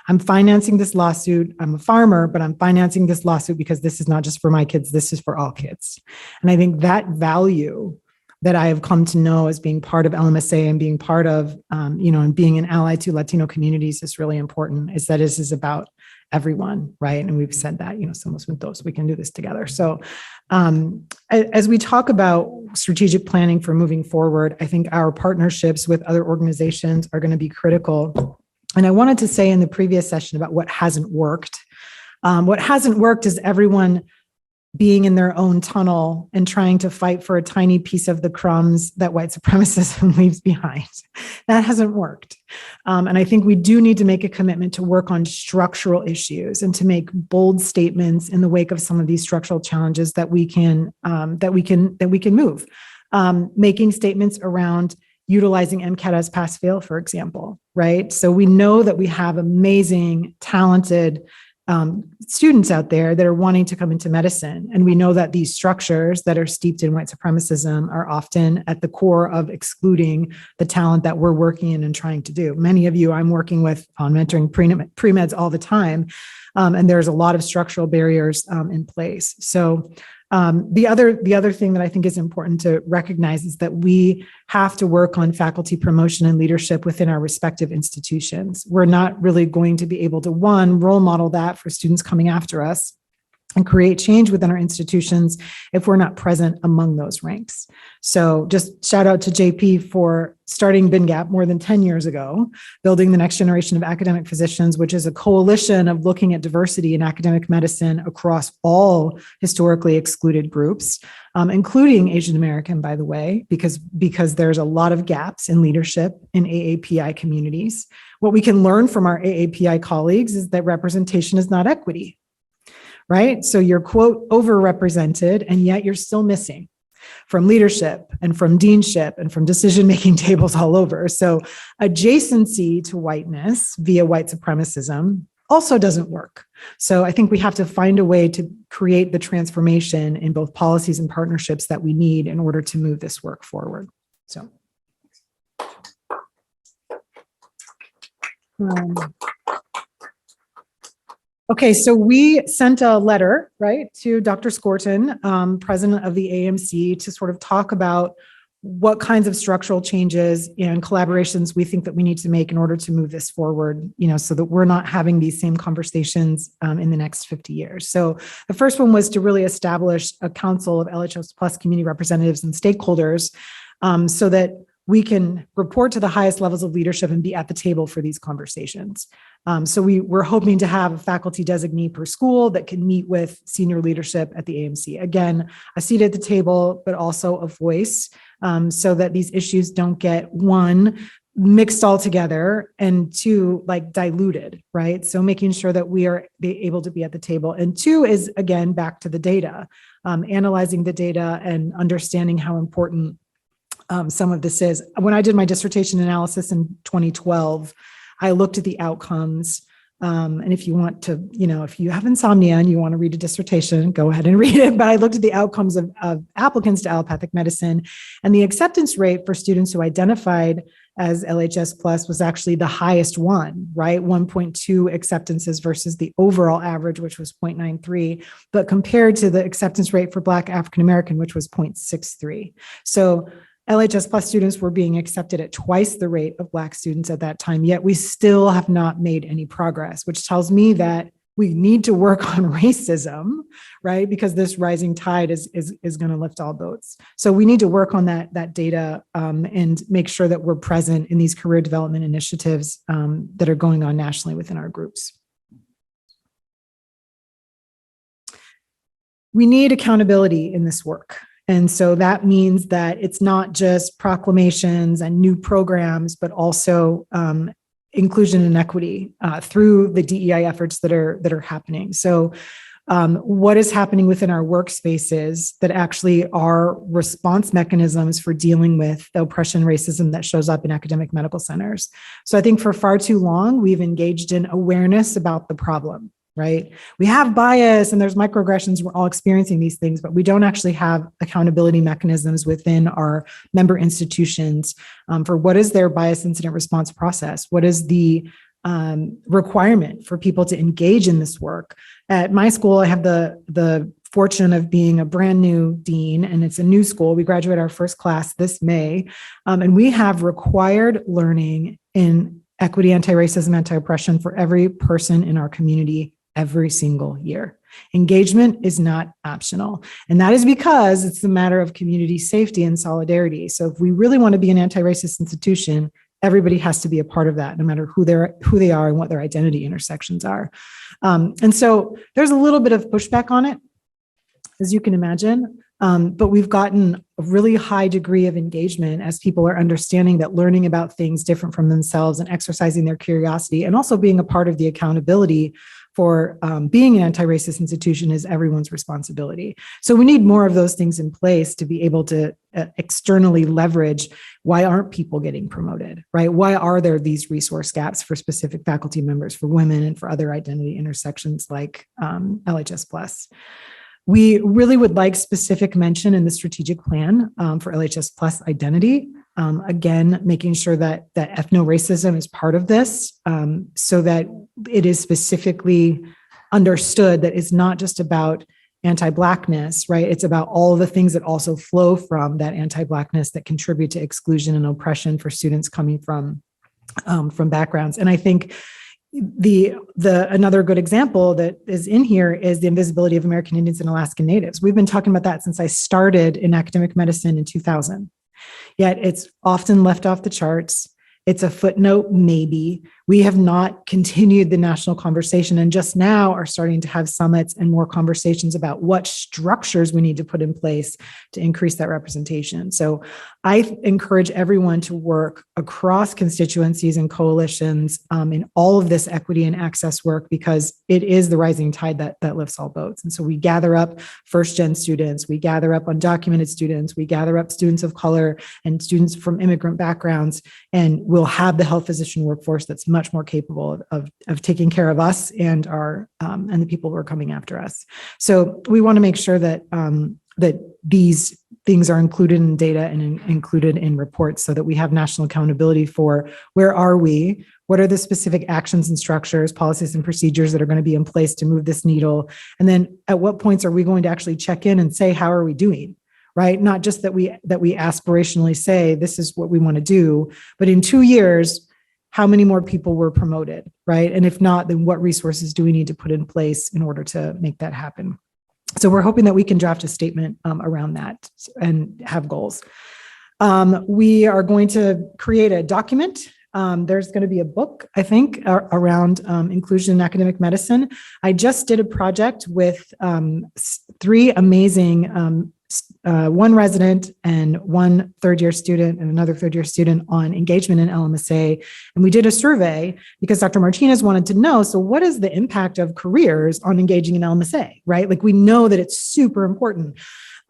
I'm financing this lawsuit. I'm a farmer, but I'm financing this lawsuit because this is not just for my kids. This is for all kids. And I think that value that I have come to know as being part of LMSA and being part of, and being an ally to Latino communities is really important, is that this is about everyone, right? And we've said that, somos juntos, we can do this together. So as we talk about strategic planning for moving forward, I think our partnerships with other organizations are going to be critical. And I wanted to say in the previous session about what hasn't worked. What hasn't worked is everyone being in their own tunnel and trying to fight for a tiny piece of the crumbs that white supremacism leaves behind. That hasn't worked. And I think we do need to make a commitment to work on structural issues and to make bold statements in the wake of some of these structural challenges that we can move. Making statements around utilizing MCAT as pass-fail, for example, right? So we know that we have amazing, talented students out there that are wanting to come into medicine. And we know that these structures that are steeped in white supremacism are often at the core of excluding the talent that we're working in and trying to do. Many of you I'm working with on mentoring pre-meds all the time. And there's a lot of structural barriers in place. So the other thing that I think is important to recognize is that we have to work on faculty promotion and leadership within our respective institutions. We're not really going to be able to, one, role model that for students coming after us and create change within our institutions if we're not present among those ranks. So just shout out to JP for starting BINGAP more than 10 years ago, building the next generation of academic physicians, which is a coalition of looking at diversity in academic medicine across all historically excluded groups, including Asian American, by the way, because there's a lot of gaps in leadership in AAPI communities. What we can learn from our AAPI colleagues is that representation is not equity. Right? So you're, quote, overrepresented, and yet you're still missing from leadership and from deanship and from decision-making tables all over. So adjacency to whiteness via white supremacism also doesn't work. So I think we have to find a way to create the transformation in both policies and partnerships that we need in order to move this work forward. So. Okay, so we sent a letter, right, to Dr. Scorton, president of the AMC, to sort of talk about what kinds of structural changes and collaborations we think that we need to make in order to move this forward, so that we're not having these same conversations in the next 50 years. So the first one was to really establish a council of LHS plus community representatives and stakeholders so that we can report to the highest levels of leadership and be at the table for these conversations. So we're hoping to have a faculty designee per school that can meet with senior leadership at the AMC. Again, a seat at the table, but also a voice so that these issues don't get, one, mixed all together, and two, like diluted, right? So making sure that we are able to be at the table. And two is, again, back to the data, analyzing the data and understanding how important some of this is. When I did my dissertation analysis in 2012, I looked at the outcomes. And if you want to, if you have insomnia and you want to read a dissertation, go ahead and read it. But I looked at the outcomes of applicants to allopathic medicine, and the acceptance rate for students who identified as LHS plus was actually the highest one, right? 1.2 acceptances versus the overall average, which was 0.93, but compared to the acceptance rate for Black African American, which was 0.63. So LHS plus students were being accepted at twice the rate of Black students at that time, yet we still have not made any progress, which tells me that we need to work on racism, right? Because this rising tide is going to lift all boats. So we need to work on that data and make sure that we're present in these career development initiatives that are going on nationally within our groups. We need accountability in this work. And so that means that it's not just proclamations and new programs, but also inclusion and equity through the DEI efforts that are happening. So what is happening within our workspaces that actually are response mechanisms for dealing with the oppression and racism that shows up in academic medical centers. So I think for far too long, we've engaged in awareness about the problem. Right? We have bias and there's microaggressions. We're all experiencing these things, but we don't actually have accountability mechanisms within our member institutions for what is their bias incident response process? What is the requirement for people to engage in this work? At my school, I have the fortune of being a brand new dean, and it's a new school. We graduate our first class this May, and we have required learning in equity, anti-racism, anti-oppression for every person in our community every single year. Engagement is not optional. And that is because it's a matter of community safety and solidarity. So if we really want to be an anti-racist institution, everybody has to be a part of that, no matter who they are and what their identity intersections are. And so there's a little bit of pushback on it. as you can imagine. But we've gotten a really high degree of engagement as people are understanding that learning about things different from themselves and exercising their curiosity and also being a part of the accountability for being an anti-racist institution is everyone's responsibility. So we need more of those things in place to be able to externally leverage why aren't people getting promoted, right? Why are there these resource gaps for specific faculty members, for women, and for other identity intersections like LHS Plus? We really would like specific mention in the strategic plan for LHS Plus identity. Again, making sure that ethno-racism is part of this so that it is specifically understood that it's not just about anti-Blackness, right? It's about all of the things that also flow from that anti-Blackness that contribute to exclusion and oppression for students coming from backgrounds. And I think another good example that is in here is the invisibility of American Indians and Alaskan Natives. We've been talking about that since I started in academic medicine in 2000. Yet it's often left off the charts. It's a footnote, maybe. We have not continued the national conversation and just now are starting to have summits and more conversations about what structures we need to put in place to increase that representation. So I encourage everyone to work across constituencies and coalitions in all of this equity and access work because it is the rising tide that lifts all boats. And so we gather up first-gen students, we gather up undocumented students, we gather up students of color and students from immigrant backgrounds, and we'll have the health physician workforce that's much more capable of taking care of us and the people who are coming after us. So we want to make sure that that these things are included in data and included in reports so that we have national accountability for where are we, what are the specific actions and structures, policies and procedures that are going to be in place to move this needle, and then at what points are we going to actually check in and say, how are we doing? Right? Not just that we aspirationally say this is what we want to do, but in 2 years, how many more people were promoted, right? And if not, then what resources do we need to put in place in order to make that happen? So we're hoping that we can draft a statement around that and have goals. We are going to create a document. There's going to be a book, I think, around inclusion in academic medicine. I just did a project with 3 amazing one resident and one third-year student and another third-year student on engagement in LMSA. And we did a survey because Dr. Martinez wanted to know, so what is the impact of careers on engaging in LMSA, right? Like we know that it's super important.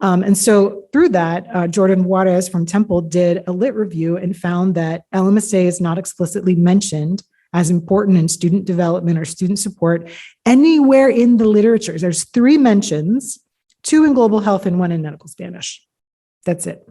And so through that, Jordan Juarez from Temple did a lit review and found that LMSA is not explicitly mentioned as important in student development or student support anywhere in the literature. There's 3 mentions, 2 in global health and 1 in medical Spanish. That's it.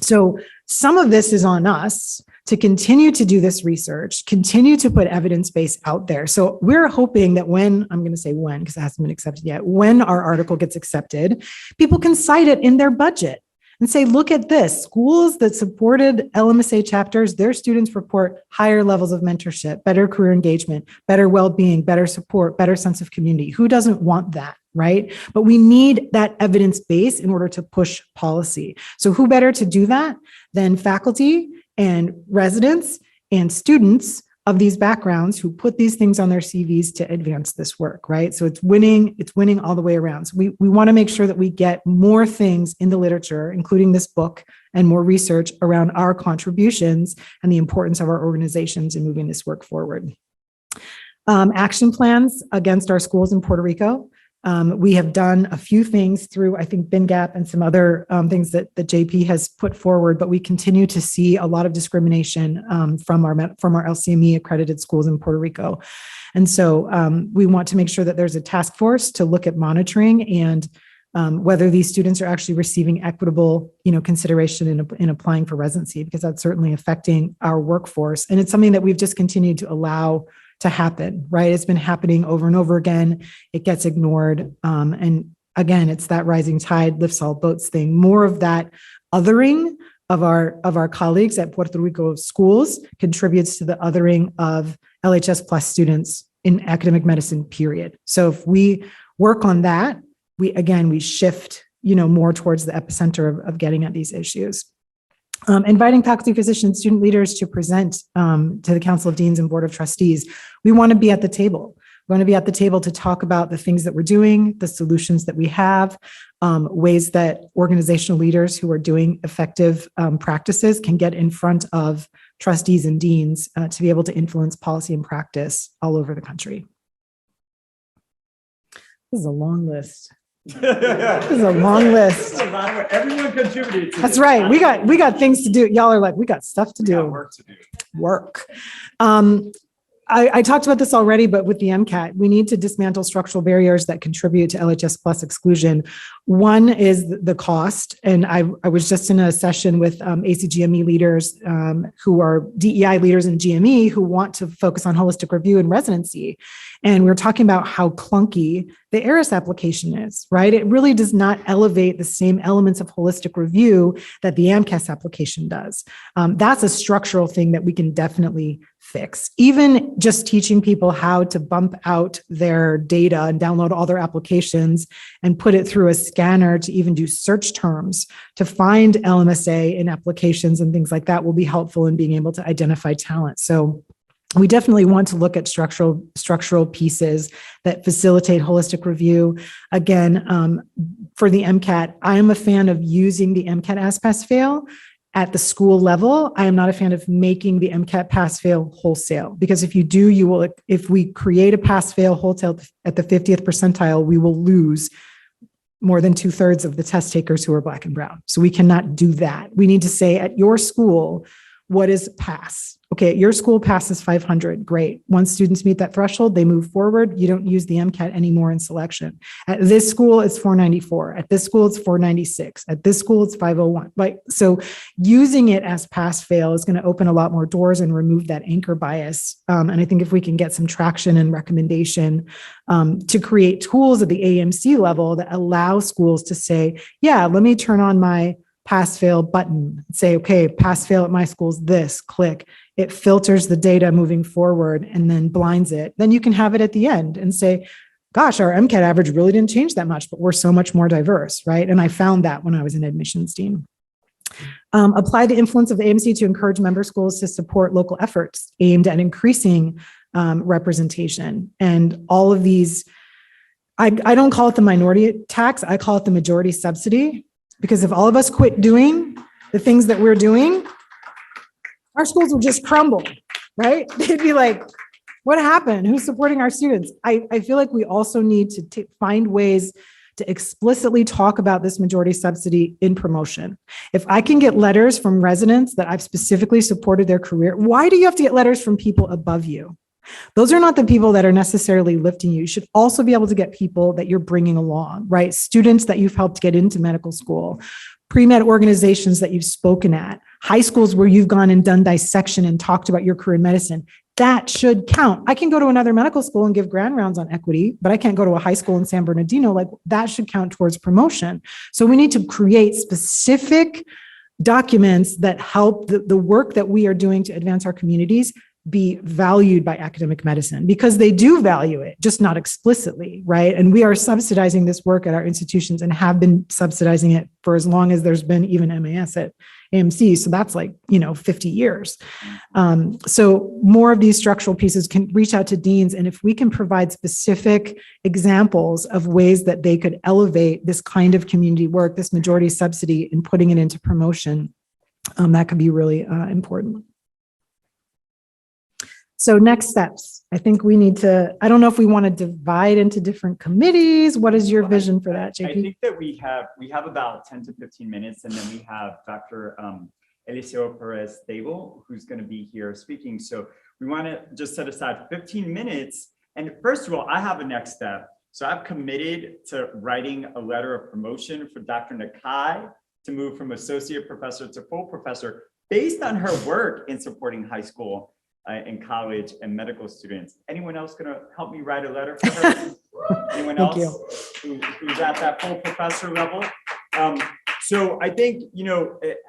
So some of this is on us to continue to do this research, continue to put evidence base out there. So we're hoping that when, I'm going to say when, because it hasn't been accepted yet, when our article gets accepted, people can cite it in their budget and say, look at this, schools that supported LMSA chapters, their students report higher levels of mentorship, better career engagement, better well-being, better support, better sense of community. Who doesn't want that? Right? But we need that evidence base in order to push policy. So who better to do that than faculty and residents and students of these backgrounds who put these things on their CVs to advance this work, right? So it's winning all the way around. So we want to make sure that we get more things in the literature, including this book and more research around our contributions and the importance of our organizations in moving this work forward. Action plans against our schools in Puerto Rico. We have done a few things through, I think, BINGAP and some other things that the JP has put forward, but we continue to see a lot of discrimination from our LCME accredited schools in Puerto Rico. And so we want to make sure that there's a task force to look at monitoring and whether these students are actually receiving equitable, consideration in applying for residency, because that's certainly affecting our workforce. And it's something that we've just continued to allow to happen, right? It's been happening over and over again. It gets ignored. And again, it's that rising tide lifts all boats thing. More of that othering of our colleagues at Puerto Rico schools contributes to the othering of LHS Plus students in academic medicine, period. So if we work on that, we shift, more towards the epicenter of getting at these issues. Inviting faculty, physicians, student leaders to present to the Council of Deans and Board of Trustees. We want to be at the table. going to be at the table to talk about the things that we're doing, the solutions that we have, ways that organizational leaders who are doing effective practices can get in front of trustees and deans to be able to influence policy and practice all over the country. This is a long list. This is a long list. Everyone contributed. That's right. We got things to do. Y'all are like, we got stuff to do. Work to do. Work. I talked about this already, but with the MCAT, we need to dismantle structural barriers that contribute to LHS plus exclusion. One is the cost. And I was just in a session with ACGME leaders who are DEI leaders in GME who want to focus on holistic review and residency. And we were talking about how clunky the LIDEReS application is, right? It really does not elevate the same elements of holistic review that the AMCAS application does. That's a structural thing that we can definitely fix. Even just teaching people how to bump out their data and download all their applications and put it through a scanner to even do search terms to find LMSA in applications and things like that will be helpful in being able to identify talent. So we definitely want to look at structural pieces that facilitate holistic review. Again, for the MCAT, I am a fan of using the MCAT as pass-fail at the school level. I am not a fan of making the MCAT pass-fail wholesale, because if you do, you will. If we create a pass-fail wholesale at the 50th percentile, we will lose more than 2/3 of the test takers who are Black and brown. So we cannot do that. We need to say at your school, what is pass? Okay, your school passes 500, great. Once students meet that threshold, they move forward. You don't use the MCAT anymore in selection. At this school, it's 494. At this school, it's 496. At this school, it's 501. Like, so using it as pass-fail is going to open a lot more doors and remove that anchor bias. And I think if we can get some traction and recommendation to create tools at the AMC level that allow schools to say, yeah, let me turn on my pass-fail button, say, okay, pass-fail at my school's this, click. It filters the data moving forward and then blinds it. Then you can have it at the end and say, gosh, our MCAT average really didn't change that much, but we're so much more diverse, right? And I found that when I was an admissions dean. Apply the influence of the AMC to encourage member schools to support local efforts aimed at increasing representation. And all of these, I don't call it the minority tax, I call it the majority subsidy. Because if all of us quit doing the things that we're doing, our schools will just crumble, right? They'd be like, what happened? Who's supporting our students? I feel like we also need to find ways to explicitly talk about this majority subsidy in promotion. If I can get letters from residents that I've specifically supported their career, why do you have to get letters from people above you? Those are not the people that are necessarily lifting you. You should also be able to get people that you're bringing along, right? Students that you've helped get into medical school, pre-med organizations that you've spoken at, high schools where you've gone and done dissection and talked about your career in medicine. That should count. I can go to another medical school and give grand rounds on equity, but I can't go to a high school in San Bernardino. Like, that should count towards promotion. So we need to create specific documents that help the work that we are doing to advance our communities be valued by academic medicine, because they do value it, just not explicitly, right? And we are subsidizing this work at our institutions and have been subsidizing it for as long as there's been even MAS at AMC. So that's like, 50 years. So more of these structural pieces can reach out to deans. And if we can provide specific examples of ways that they could elevate this kind of community work, this majority subsidy, and putting it into promotion, that could be really important. So next steps, I think we need to, I don't know if we want to divide into different committees. What is your vision for that, JP? I think that we have about 10 to 15 minutes, and then we have Dr. Eliseo Perez Stable, who's going to be here speaking. So we want to just set aside 15 minutes. And first of all, I have a next step. So I've committed to writing a letter of promotion for Dr. Nakai to move from associate professor to full professor based on her work in supporting high school and college and medical students. Anyone else going to help me write a letter for her? Anyone else who's at that full professor level? So I think,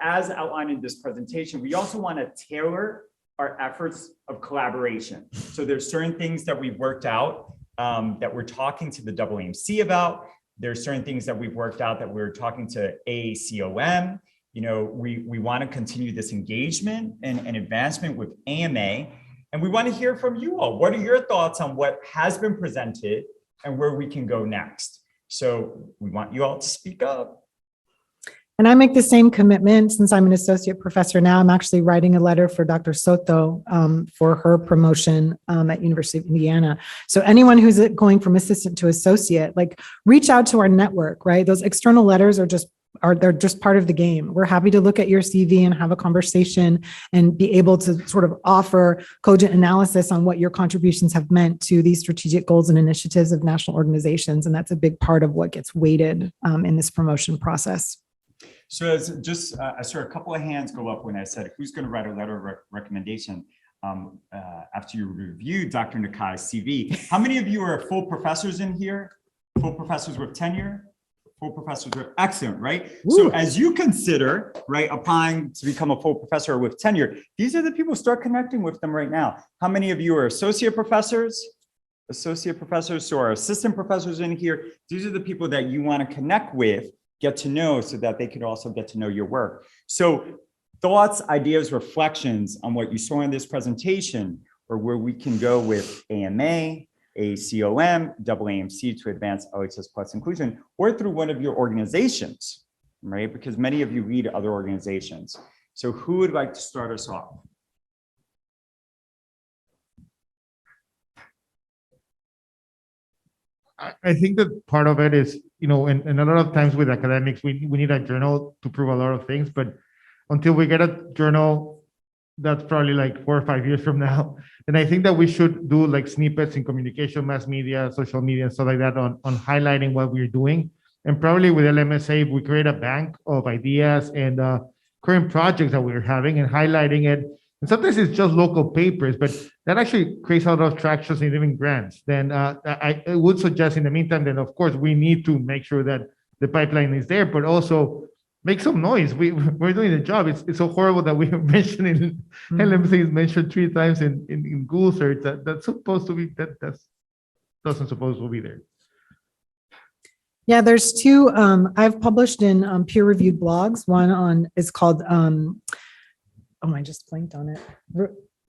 as outlined in this presentation, we also want to tailor our efforts of collaboration. So there's certain things that we've worked out that we're talking to the AAMC about. There's certain things that we've worked out that we're talking to AACOM. We want to continue this engagement and advancement with AMA. And we want to hear from you all. What are your thoughts on what has been presented and where we can go next? So we want you all to speak up. And I make the same commitment since I'm an associate professor now. I'm actually writing a letter for Dr. Soto for her promotion at University of Indiana. So anyone who's going from assistant to associate, like reach out to our network, right? Those external letters they're just part of the game. We're happy to look at your CV and have a conversation and be able to sort of offer cogent analysis on what your contributions have meant to these strategic goals and initiatives of national organizations. And that's a big part of what gets weighted in this promotion process. So as just, I saw a couple of hands go up when I said, who's going to write a letter of recommendation after you review Dr. Nakai's CV? How many of you are full professors in here? Full professors with tenure? Full professors with excellent, right? Woo. So as you consider, right, applying to become a full professor with tenure, these are the people, start connecting with them right now. How many of you are associate professors? Associate professors, so our assistant professors in here, these are the people that you want to connect with, get to know, so that they could also get to know your work. So thoughts, ideas, reflections on what you saw in this presentation, or where we can go with AMA, ACOM, AAMC to advance LHS plus inclusion, or through one of your organizations, right? Because many of you lead other organizations. So who would like to start us off? I think that part of it is, and a lot of times with academics, we need a journal to prove a lot of things, but until we get a journal, that's probably like 4 or 5 years from now. And I think that we should do like snippets in communication, mass media, social media, and stuff like that on highlighting what we're doing. And probably with LMSA, we create a bank of ideas and current projects that we're having and highlighting it. And sometimes it's just local papers, but that actually creates a lot of traction and even grants. Then I would suggest in the meantime, then of course we need to make sure that the pipeline is there, but also make some noise. We're doing the job. It's so horrible that we have mentioned in LMC is mentioned 3 times in Google search that's supposed to be that doesn't supposed to be there. Yeah, there's 2 I've published in peer-reviewed blogs. One is called I just blanked on it.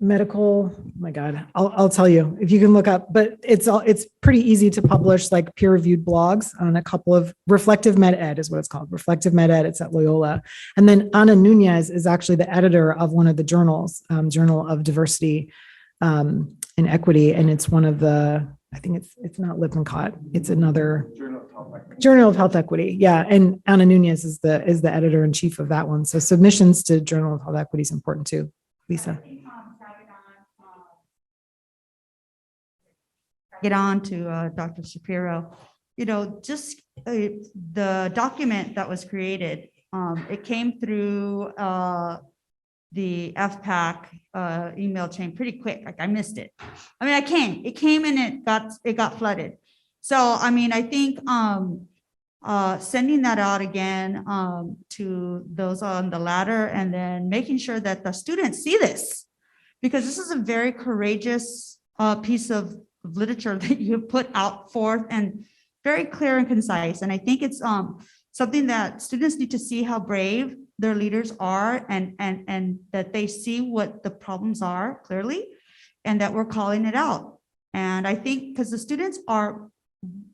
Medical, oh my God, I'll tell you if you can look up, but it's pretty easy to publish like peer-reviewed blogs on a couple of Reflective Med Ed is what it's called. Reflective Med Ed, it's at Loyola. And then Ana Nunez is actually the editor of one of the journals, Journal of Diversity and Equity. And it's one of the, I think it's not Lippincott, it's another Journal of Health Equity. Yeah. And Ana Nunez is the editor in chief of that one. So submissions to Journal of Health Equity is important too. Lisa. Get on to Dr. Shapiro, just the document that was created, it came through the FPAC email chain pretty quick. Like I missed it. I mean, it came and it got flooded. So, I mean, I think sending that out again to those on the ladder and then making sure that the students see this, because this is a very courageous piece of literature that you put out forth and very clear and concise. And I think it's something that students need to see how brave their leaders are and that they see what the problems are clearly and that we're calling it out. And I think because the students are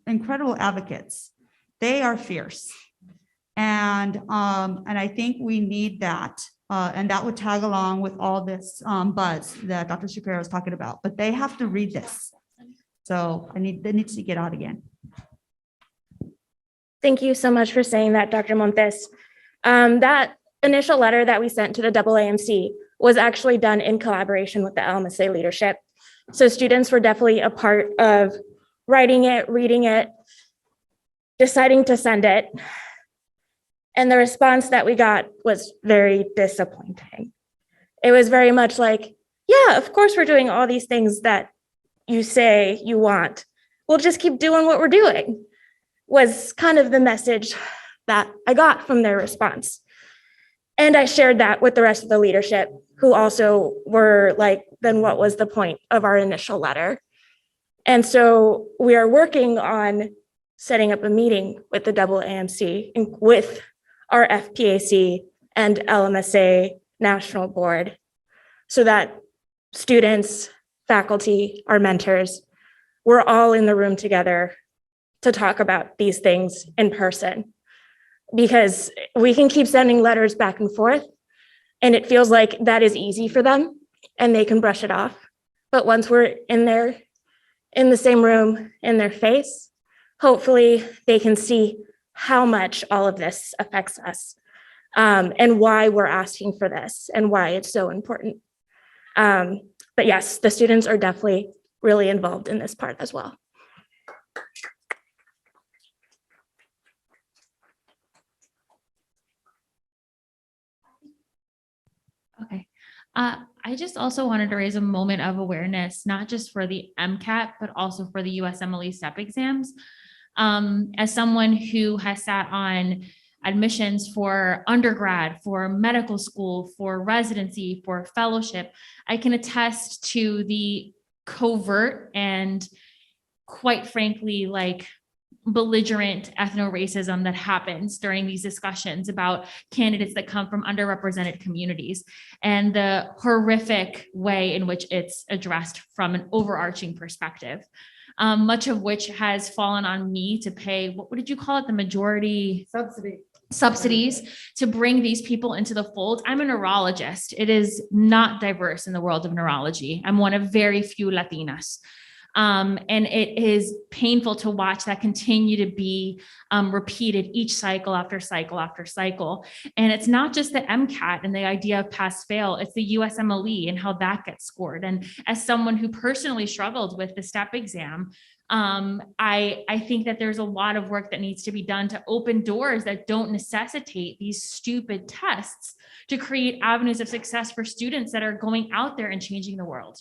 incredible advocates, they are fierce. And I think we need that. And that would tag along with all this buzz that Dr. Shapiro was talking about, but they have to read this. So they need to get out again. Thank you so much for saying that, Dr. Montes. That initial letter that we sent to the AAMC was actually done in collaboration with the LMSA leadership. So students were definitely a part of writing it, reading it, deciding to send it. And the response that we got was very disappointing. It was very much like, yeah, of course we're doing all these things that you say you want. We'll just keep doing what we're doing, was kind of the message that I got from their response. And I shared that with the rest of the leadership, who also were like, then what was the point of our initial letter? And so we are working on setting up a meeting with the AAMC and with our FPAC and LMSA National Board so that students faculty, our mentors, we're all in the room together to talk about these things in person. Because we can keep sending letters back and forth, and it feels like that is easy for them and they can brush it off. But once we're in there, in the same room, in their face, hopefully they can see how much all of this affects us, and why we're asking for this and why it's so important. But yes, the students are definitely really involved in this part as well. Okay. I just also wanted to raise a moment of awareness, not just for the MCAT, but also for the USMLE STEP exams. As someone who has sat on admissions for undergrad, for medical school, for residency, for fellowship, I can attest to the covert and, quite frankly, like belligerent ethno-racism that happens during these discussions about candidates that come from underrepresented communities, and the horrific way in which it's addressed from an overarching perspective, much of which has fallen on me to pay, what did you call it? The majority subsidies to bring these people into the fold. I'm a neurologist. It is not diverse in the world of neurology. I'm one of very few Latinas. And it is painful to watch that continue to be repeated each cycle after cycle after cycle. And it's not just the MCAT and the idea of pass fail, it's the USMLE and how that gets scored. And as someone who personally struggled with the STEP exam, I think that there's a lot of work that needs to be done to open doors that don't necessitate these stupid tests to create avenues of success for students that are going out there and changing the world.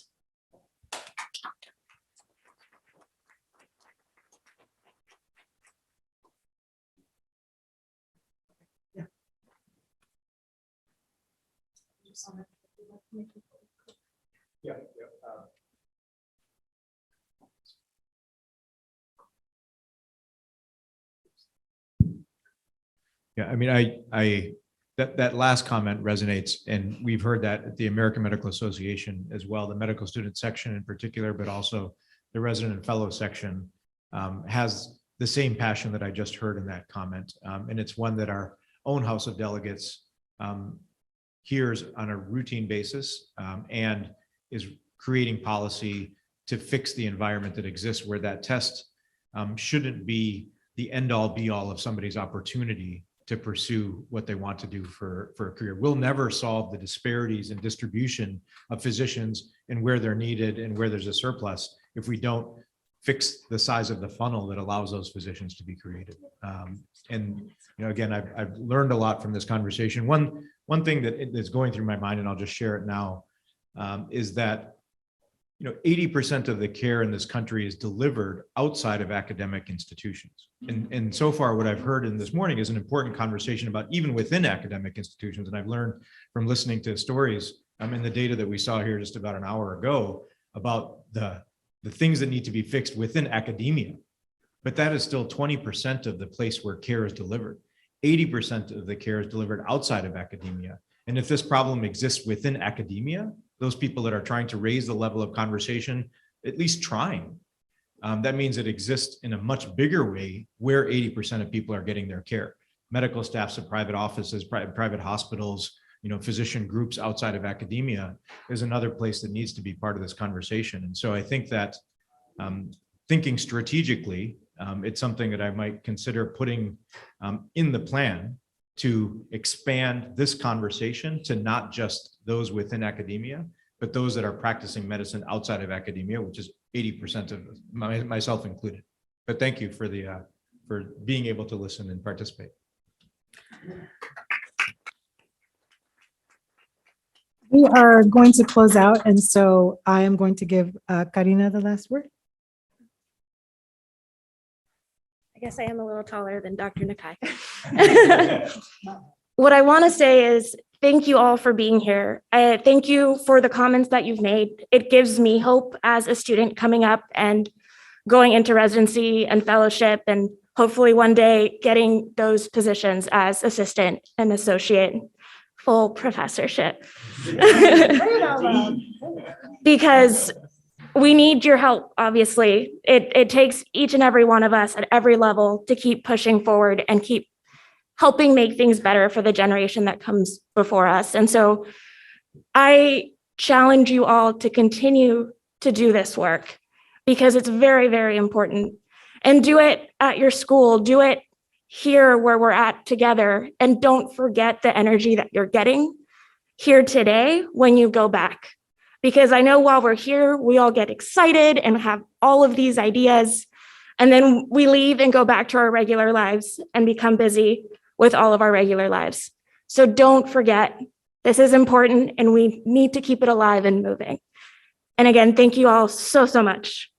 Yeah. Yeah, I mean, that last comment resonates, and we've heard that at the American Medical Association as well, the medical student section in particular, but also the resident and fellow section has the same passion that I just heard in that comment. And it's one that our own House of Delegates hears on a routine basis and is creating policy to fix the environment that exists where that test shouldn't be the end all be all of somebody's opportunity to pursue what they want to do for a career. We'll never solve the disparities in distribution of physicians and where they're needed and where there's a surplus if we don't fix the size of the funnel that allows those physicians to be created. And you know, again, I've learned a lot from this conversation. One thing that is going through my mind, and I'll just share it now, is that 80% of the care in this country is delivered outside of academic institutions. And so far, what I've heard in this morning is an important conversation about even within academic institutions. And I've learned from listening to stories in the data that we saw here just about an hour ago about the things that need to be fixed within academia. But that is still 20% of the place where care is delivered. 80% of the care is delivered outside of academia. And if this problem exists within academia, those people that are trying to raise the level of conversation, at least trying, that means it exists in a much bigger way where 80% of people are getting their care. Medical staffs at private offices, private hospitals, physician groups outside of academia is another place that needs to be part of this conversation. And so I think that thinking strategically, it's something that I might consider putting in the plan to expand this conversation to not just those within academia, but those that are practicing medicine outside of academia, which is 80% of myself included. But thank you for being able to listen and participate. We are going to close out, and so I am going to give Karina the last word. I guess I am a little taller than Dr. Nakai. What I want to say is thank you all for being here. I thank you for the comments that you've made. It gives me hope as a student coming up and going into residency and fellowship, and hopefully one day getting those positions as assistant and associate, full professorship. Because we need your help, obviously. It takes each and every one of us at every level to keep pushing forward and keep helping make things better for the generation that comes before us. And so I challenge you all to continue to do this work because it's very, very important. And do it at your school, do it here where we're at together, and don't forget the energy that you're getting here today when you go back. Because I know while we're here, we all get excited and have all of these ideas, and then we leave and go back to our regular lives and become busy with all of our regular lives. So don't forget, this is important and we need to keep it alive and moving. And again, thank you all so, so much.